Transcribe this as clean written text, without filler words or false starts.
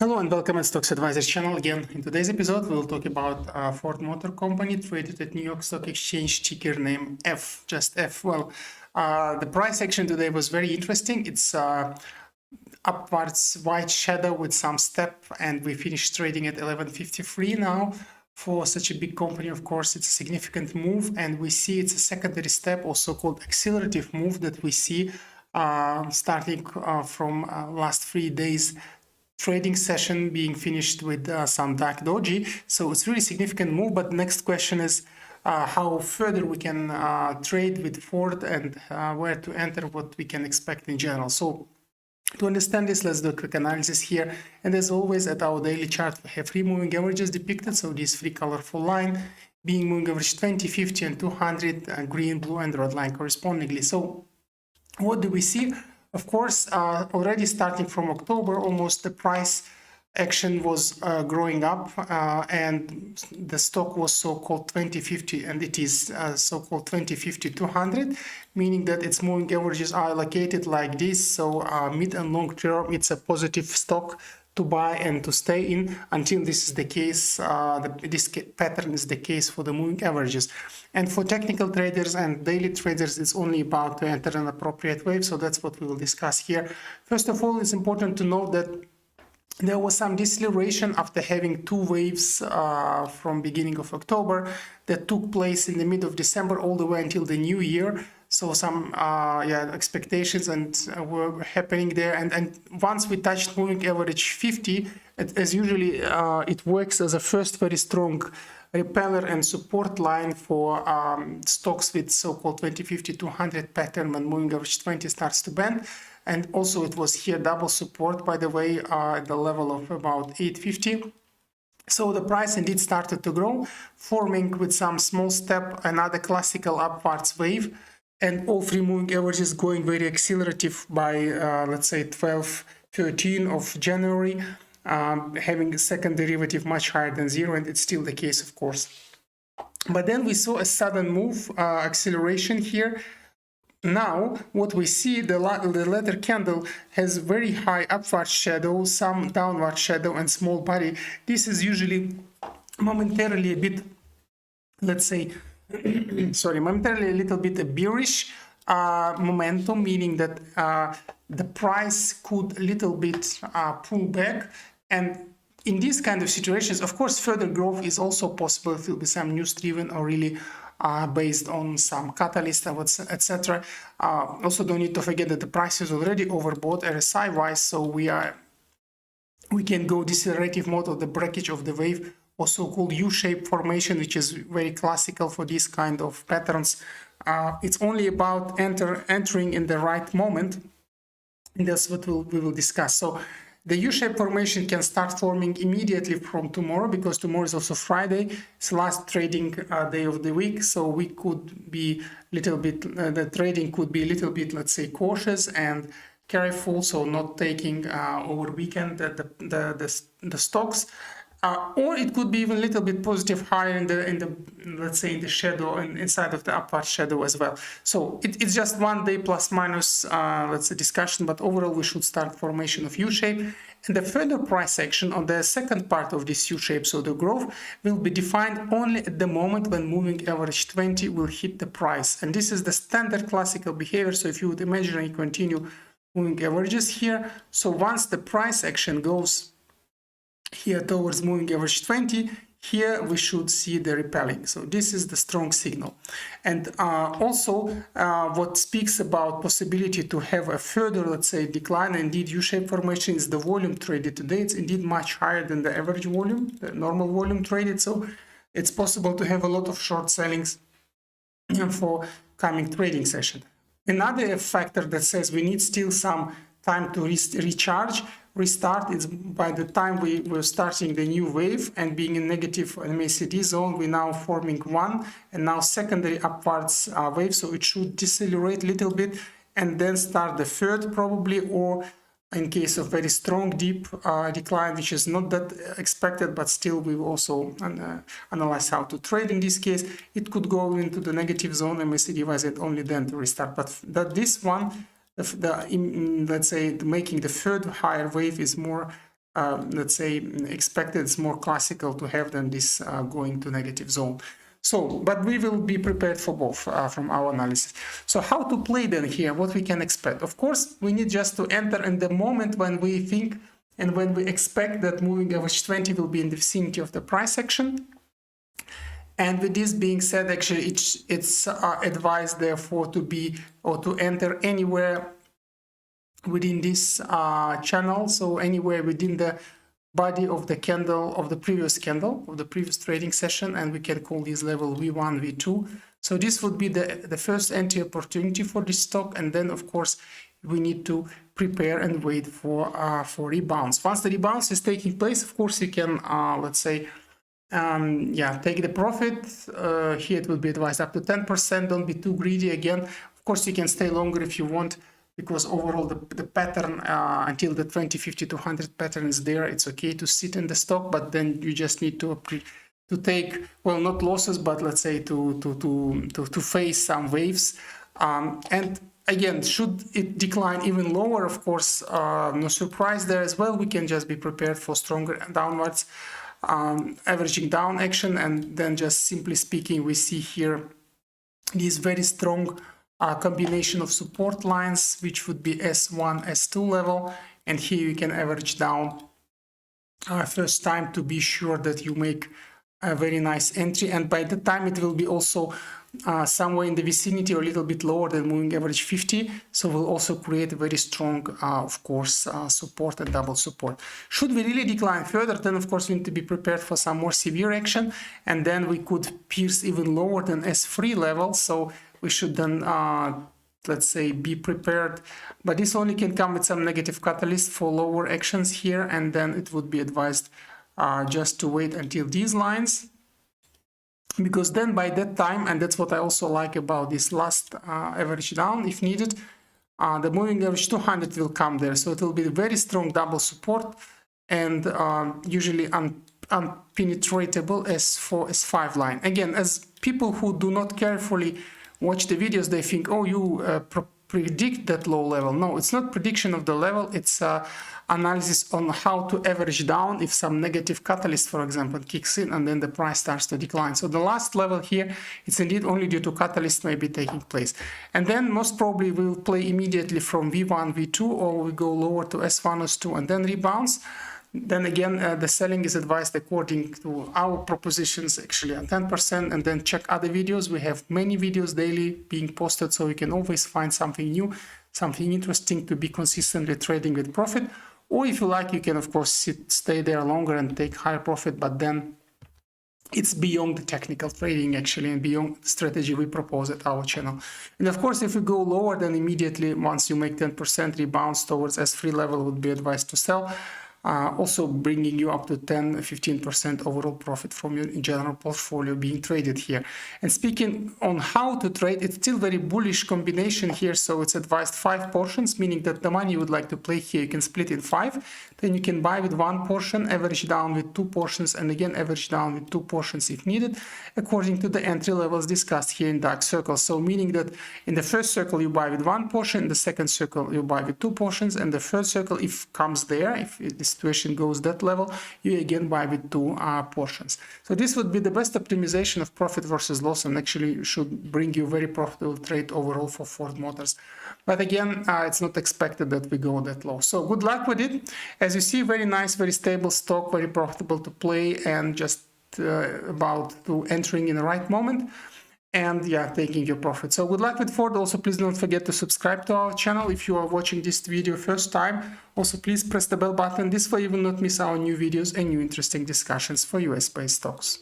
Hello and welcome at Stocks Advisors channel again. In today's episode, we'll talk about Ford Motor Company traded at New York Stock Exchange, ticker name F, just F. Well, the price action today was very interesting. It's upwards white shadow with some step, and we finished trading at 11.53 now. For such a big company, of course, it's a significant move, and we see it's a secondary step, also called accelerative move, that we see starting from last 3 days trading session being finished with some dark doji. So it's really significant move. But next question is how further we can trade with Ford and where to enter, what we can expect in general. So to understand this, let's do a quick analysis here. And as always, at our daily chart, we have three moving averages depicted. So this three colorful line being moving average 20, 50, and 200, green, blue, and red line correspondingly. So what do we see? Of course, already starting from October, almost the price action was growing up, and the stock was so-called 2050, and it is so-called 2050-200, meaning that its moving averages are allocated like this. So mid and long term, it's a positive stock to buy and to stay in until this is the case. This pattern is the case for the moving averages. And for technical traders and daily traders, it's only about to enter an appropriate wave. So that's what we will discuss here. First of all, it's important to note that there was some deceleration after having two waves from beginning of October that took place in the mid of December all the way until the new year. So some expectations were happening there, and once we touched moving average 50, as usually it works as a first very strong repeller and support line for stocks with so-called 2050-200 pattern when moving average 20 starts to bend. And also it was here double support, by the way, at the level of about 850. So the price indeed started to grow, forming with some small step another classical upwards wave, and all three moving averages going very accelerative by let's say 12-13 of January, having a second derivative much higher than zero, and it's still the case, of course. But then we saw a sudden move, acceleration here. Now, what we see, the leather candle has very high upward shadow, some downward shadow, and small body. This is usually momentarily a bit, let's say, momentarily a little bit a bearish momentum, meaning that the price could a little bit pull back. And in these kind of situations, of course, further growth is also possible. It will be some news driven or really based on some catalyst, etc. Also, don't need to forget that the price is already overbought RSI wise, so we can go decelerative mode of the breakage of the wave, also called U-shaped formation, which is very classical for these kind of patterns. It's only about entering in the right moment, and that's what we will discuss. So the U-shaped formation can start forming immediately from tomorrow, because tomorrow is also Friday. It's last trading day of the week, so we could be little bit, the trading could be a little bit, let's say, cautious and careful, so not taking over weekend the stocks. Or it could be even a little bit positive higher in the let's say in the shadow and inside of the upward shadow as well. So it's just 1 day plus minus let's say discussion, but overall we should start formation of U-shape, and the further price action on the second part of this U-shape, so the growth, will be defined only at the moment when moving average 20 will hit the price, and this is the standard classical behavior. So if you would imagine and continue moving averages here, so once the price action goes here towards moving average 20, here we should see the repelling. So this is the strong signal. And also what speaks about possibility to have a further, let's say, decline, indeed U-shaped formation, is the volume traded today. It's indeed much higher than the average volume, the normal volume traded. So it's possible to have a lot of short sellings for coming trading session. Another factor that says we need still some time to restart, is by the time we were starting the new wave and being in negative MACD zone, we're now forming one and now secondary upwards wave, so it should decelerate a little bit and then start the third probably, or in case of very strong deep decline, which is not that expected, but still we will also analyze how to trade in this case. It could go into the negative zone MACD wise and only then to restart, but that this one, let's say making the third higher wave is more let's say, expected. It's more classical to have than this going to negative zone. So, but we will be prepared for both from our analysis. So how to play then here, what we can expect? Of course, we need just to enter in the moment when we think and when we expect that moving average 20 will be in the vicinity of the price action. And with this being said, actually, it's advised therefore to be or to enter anywhere within this channel. So anywhere within the body of the candle of the previous trading session, and we can call this level V1, V2. So this would be the first entry opportunity for this stock, and then of course we need to prepare and wait for rebounds. Once the rebounds is taking place, of course you can let's say take the profit. Here it will be advised up to 10%. Don't be too greedy. Again, of course you can stay longer if you want, because overall the pattern until the 20, 50, 200 pattern is there, it's okay to sit in the stock, but then you just need to take, well, not losses, but let's say to face some waves. And again, should it decline even lower, of course, no surprise there as well. We can just be prepared for stronger downwards averaging down action, and then just simply speaking, we see here this very strong combination of support lines, which would be S1, S2 level, and here you can average down first time to be sure that you make a very nice entry, and by the time it will be also somewhere in the vicinity or a little bit lower than moving average 50, so we'll also create a very strong of course support and double support. Should we really decline further, then of course we need to be prepared for some more severe action, and then we could pierce even lower than S3 level. So we should then let's say be prepared, but this only can come with some negative catalyst for lower actions here, and then it would be advised just to wait until these lines, because then by that time, and that's what I also like about this last average down, if needed, the moving average 200 will come there, so it will be a very strong double support, and usually unpenetratable S5 line. Again, as people who do not carefully watch the videos, they think, oh, you predict that low level. No, it's not prediction of the level, it's analysis on how to average down if some negative catalyst, for example, kicks in and then the price starts to decline. So the last level here, it's indeed only due to catalyst maybe taking place. And then most probably we'll play immediately from V1, V2, or we go lower to S1, S2 and then rebounds. Then again, the selling is advised according to our propositions, actually at 10%, and then check other videos. We have many videos daily being posted, so you can always find something new, something interesting to be consistently trading with profit. Or if you like, you can of course stay there longer and take higher profit, but then it's beyond the technical trading actually, and beyond the strategy we propose at our channel. And of course, if you go lower, then immediately once you make 10% rebounds towards S3 level would be advised to sell. Also bringing you up to 10-15% overall profit from your general portfolio being traded here. And speaking on how to trade, it's still very bullish combination here, so it's advised 5 portions, meaning that the money you would like to play here, you can split in 5, then you can buy with 1 portion, average down with 2 portions, and again average down with 2 portions if needed, according to the entry levels discussed here in dark circles. So meaning that in the first circle you buy with 1 portion, in the second circle you buy with 2 portions, and the third circle, if comes there, if the situation goes that level, you again buy with 2 portions. So this would be the best optimization of profit versus loss, and actually should bring you very profitable trade overall for Ford Motors. But again, it's not expected that we go that low. So good luck with it. As you see, very nice, very stable stock, very profitable to play, and just about to entering in the right moment. And yeah, taking your profit. So good luck with Ford. Also, please don't forget to subscribe to our channel if you are watching this video first time. Also, please press the bell button. This way you will not miss our new videos and new interesting discussions for US-based stocks.